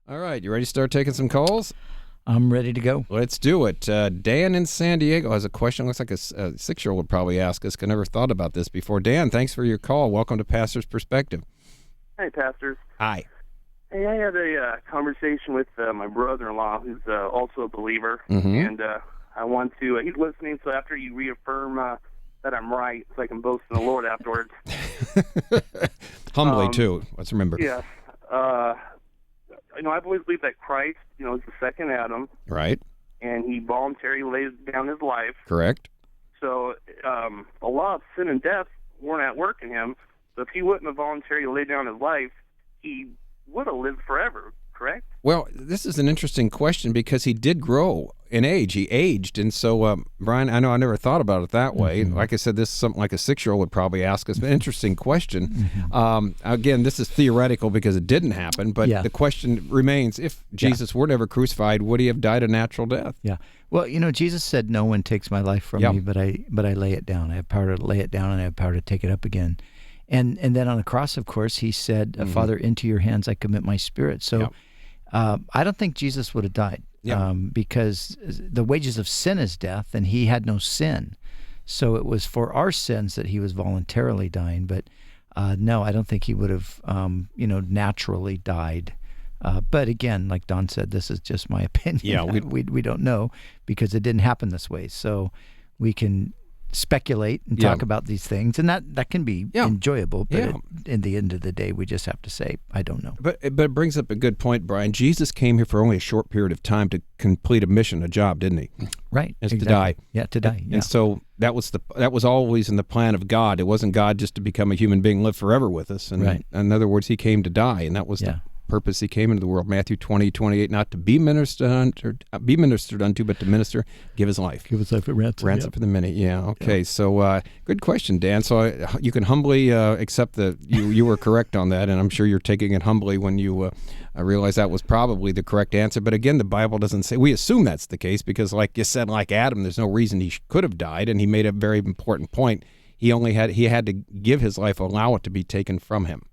All right, you ready to start taking some calls? I'm ready to go. Let's do it. Dan in San Diego has a question. Looks like a 6-year-old would probably ask us. I never thought about this before. Dan, thanks for your call. Welcome to Pastor's Perspective. Hey, pastors. Hi. Hey, I had a conversation with my brother-in-law, who's also a believer, Mm-hmm. and I want to. He's listening, so after you reaffirm that I'm right, so I can boast in the Lord afterwards. Humbly, too. Let's remember. Yes. I've always believed that Christ, is the second Adam, Right. and he voluntarily laid down his life. Correct. So the law of sin and death weren't at work in him. So if he wouldn't have voluntarily laid down his life, he would have lived forever, correct? Well, this is an interesting question because he did grow in age. He aged. And so, Brian, I know I never thought about it that way. Mm-hmm. Like I said, this is something like a 6-year-old would probably ask us. An interesting question. Mm-hmm. Again, this is theoretical because it didn't happen. But Yeah. the question remains, if Jesus were never crucified, would he have died a natural death? Yeah. Well, Jesus said, "No one takes my life from me, but I lay it down. I have power to lay it down, and I have power to take it up again." And then on the cross, of course, he said, "Father, into your hands I commit my spirit." So I don't think Jesus would have died because the wages of sin is death, and he had no sin. So it was for our sins that he was voluntarily dying. But no, I don't think he would have, naturally died. But again, like Don said, this is just my opinion. Yeah, we don't know because it didn't happen this way. So we can speculate and talk about these things, and that can be enjoyable. But in the end of the day, we just have to say, I don't know. But it brings up a good point, Brian. Jesus came here for only a short period of time to complete a mission, a job, didn't he? Right. It's to die. Yeah, to die. Yeah. And so that was always in the plan of God. It wasn't God just to become a human being, live forever with us. And Right. in other words, he came to die, and that was the purpose he came into the world. Matthew 20:28, not to be ministered unto, but to minister, give his life. Give his life a ransom. Ransom for the many. Yeah. Okay. Yeah. So good question, Dan. So you can humbly accept that you were correct on that, and I'm sure you're taking it humbly when you realize that was probably the correct answer. But again, the Bible doesn't say. We assume that's the case because, like you said, like Adam, there's no reason he could have died, and he made a very important point. He had to give his life, allow it to be taken from him.